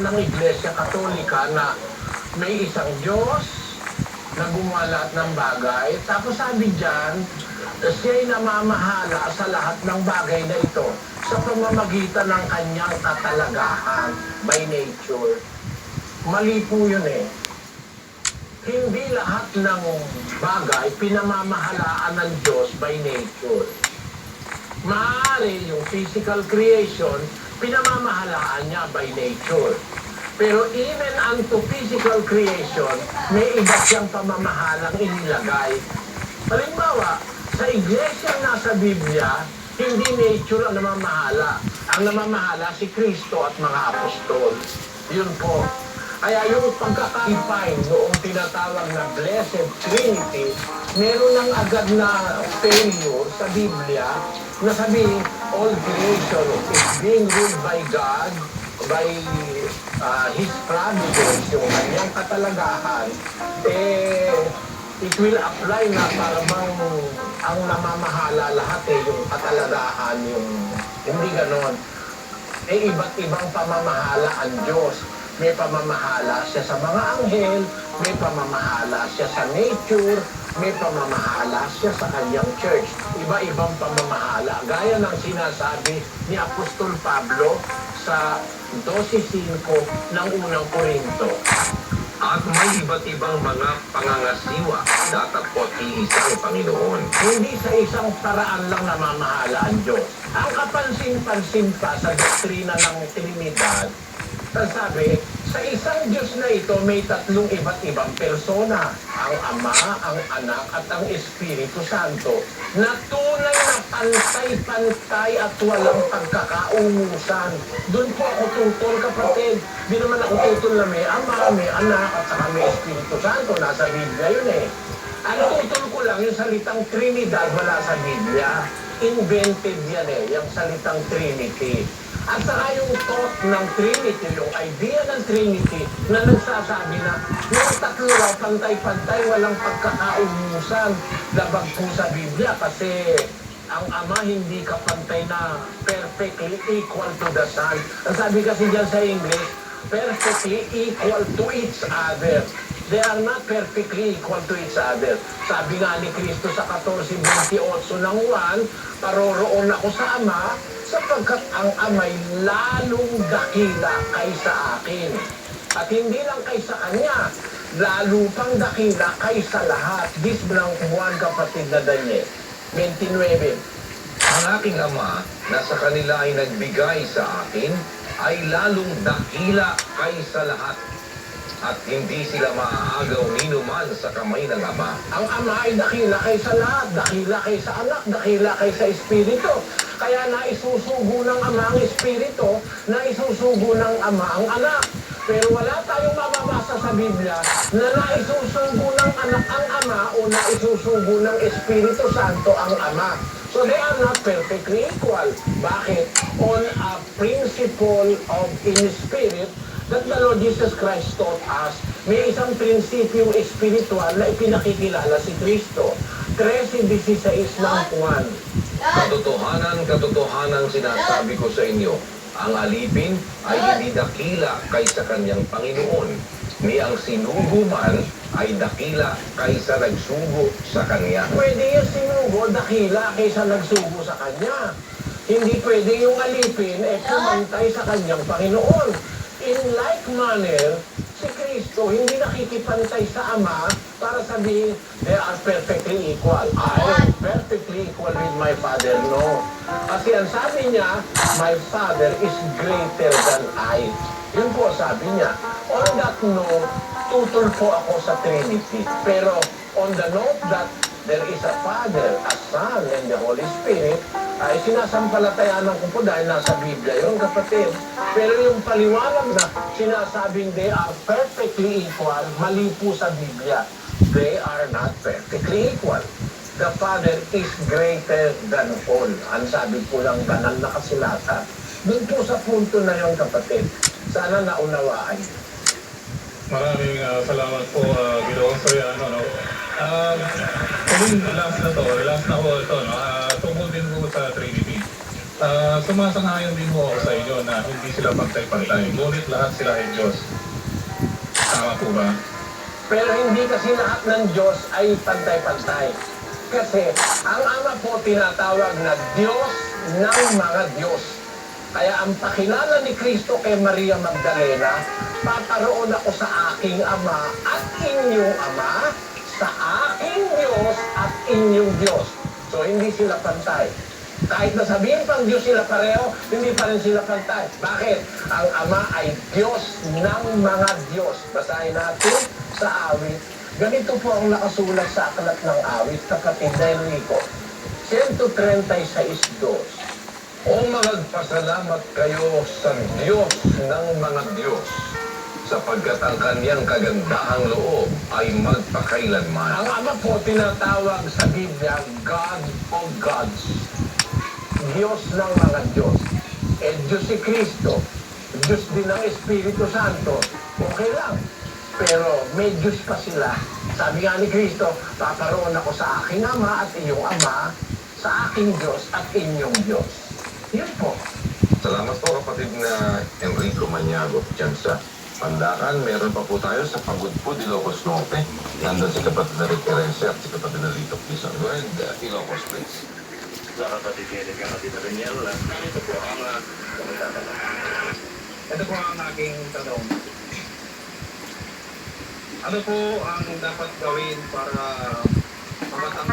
ng Iglesia Katolika na may isang Diyos na gumawa lahat ng bagay. Tapos sabi dyan, siya'y namamahala sa lahat ng bagay na ito sa pamamagitan ng kanyang katalagahan by nature. Mali po yun eh. Hindi lahat ng bagay pinamamahalaan ng Diyos by nature. Maaari yung physical creation, pinamamahalaan niya by nature. Pero even unto physical creation, may iba siyang pamamahalang inilagay. Halimbawa, sa iglesia nasa Biblia, hindi nature ang namamahala. Ang namamahala si Kristo at mga apostol. Yun po. Kaya yung pagkaka-define noong tinatawag na Blessed Trinity, meron ng agad na failure sa Biblia na sabihin, all creation is being ruled by God, by His providence, yung kanyang katalagahan, it will apply na parang ang namamahala lahat yung katalagahan, yung hindi ganon. Iba't ibang pamamahala ang Diyos. May pamamahala siya sa mga anghel, may pamamahala siya sa nature, may pamamahala siya sa kanyang church. Iba-ibang pamamahala. Gaya ng sinasabi ni Apostol Pablo sa 12:5 ng unang Korinto. At may iba't ibang mga pangangasiwa, datapot iisang Panginoon. Hindi sa isang paraan lang namamahala ang Diyos. Ang kapansin-pansin pa sa doktrina ng Trinidad, sabi, sa isang Diyos na ito may tatlong iba't ibang persona. Ang Ama, ang Anak, at ang Espiritu Santo na tunay na pantay-pantay at walang pagkakaungusan. Doon po ako tutol, kapatid. Di naman ako tutol na may Ama, may Anak, at saka may Espiritu Santo. Nasa Biblia yun eh. Ang tutol ko lang yung salitang Trinidad wala sa Biblia. Invented yan eh, yung salitang Trinity. At saka yung thought ng Trinity, yung idea ng Trinity na nagsasabi na yung tatlo raw pantay-pantay, walang pagkakaumusan. Labag po sa Biblia kasi ang Ama hindi kapantay na perfectly equal to the Son. Ang sabi kasi dyan sa English, perfectly equal to each other. They are not perfectly equal to each other. Sabi nga ni Kristo sa 14:28 ng 1, paroroon ako sa Ama, sapagkat ang Ama'y lalong dakila kaysa akin. At hindi lang kaysa Kanya, lalo pang dakila kaysa lahat. This blank one, kapatid na Daniel. 29. Ang aking Ama na sa kanila ay nagbigay sa akin ay lalong dakila kaysa lahat. At hindi sila maaagaw ninuman sa kamay ng Ama. Ang Ama ay dakila kaysa lahat, dakila kaysa Anak, dakila kaysa Espiritu. Kaya naisusugo ng Ama ang Espiritu, naisusugo ng Ama ang Anak. Pero wala tayong mababasa sa Biblia na naisusugo ng Anak ang Ama o naisusugo ng Espiritu Santo ang Ama. So they are not perfectly equal. Bakit? On a principle of in spirit that the Lord Jesus Christ taught us, may isang prinsipyong espiritual na ipinakikilala si Kristo. 13:16 ng Juan. Katotohanan sinasabi ko sa inyo, ang alipin ay hindi dakila kaysa kanyang Panginoon, ni ang sinugo man ay dakila kaysa nagsugo sa kanya. Pwede yung sinugo dakila kaysa nagsugo sa kanya. Hindi pwede yung alipin pumantay sa kanyang Panginoon. In like manner, si Kristo hindi nakikipantay sa Ama para sabihin, they are perfectly equal. I am perfectly equal with my Father. No. Kasi ang sabi niya, my Father is greater than I. Yun po sabi niya. On that note, tutol po ako sa Trinity. Pero on the note that there is a Father, a Son, and the Holy Spirit, ay sinasampalatayanan ko po dahil nasa Biblia yun, kapatid. Pero yung paliwanag na sinasabing they are perfectly equal, mali po sa Biblia. They are not perfectly equal. The Father is greater than all. Ang sabi po ng banal na kasilatan. Doon po sa punto na yun, kapatid. Sana naunawaan. Maraming salamat po, Ginoong Soriano. No? Last na po ito, no? Tungkol din po sa Trinity. Sumasang-ayon din po ako sa inyo na hindi sila pantay-pantay. Ngunit lahat sila ay Diyos. Tama po ba? Pero hindi kasi lahat ng Diyos ay pantay-pantay. Kasi ang Ama po tinatawag na Diyos ng mga Diyos. Kaya ang pakilala ni Kristo kay Maria Magdalena, paparoon ako sa aking Ama at inyong Ama, sa aking Diyos at inyong Diyos. So hindi sila pantay. Kahit na sabihin pang Diyos sila pareho, hindi pa rin sila pantay. Bakit? Ang Ama ay Diyos ng mga Diyos. Basahin natin sa awit. Ganito po ang nakasulat sa aklat ng awit, kapatid Enrico. 136:2. O magpasalamat kayo sa Diyos ng mga Diyos, sapagkat ang kanyang kagandahang loob ay magpakailanman. Ang Ama po tinatawag sa Biblia, God of gods. Diyos ng mga Diyos. Eh, Diyos si Kristo. Diyos din ng Espiritu Santo. Okay lang. Pero may Diyos pa sila. Sabi nga ni Kristo, paparoon ako sa aking Ama at iyong Ama, sa aking Diyos at inyong Diyos. Yun po. Salamat po kapatid na Enrico Maniago dyan sa Pandakan. Meron pa po tayo sa Pagudpo, Ilocos Norte. Nandun si kapatid na Rick Terencia at si kapatid na Lito Pisa. Go ahead, Ilocos, please. Sa kapatid niya, kapatid na Daniel, ito po ang Ito po ang aking tanong. Ano po ang dapat gawin para mamatang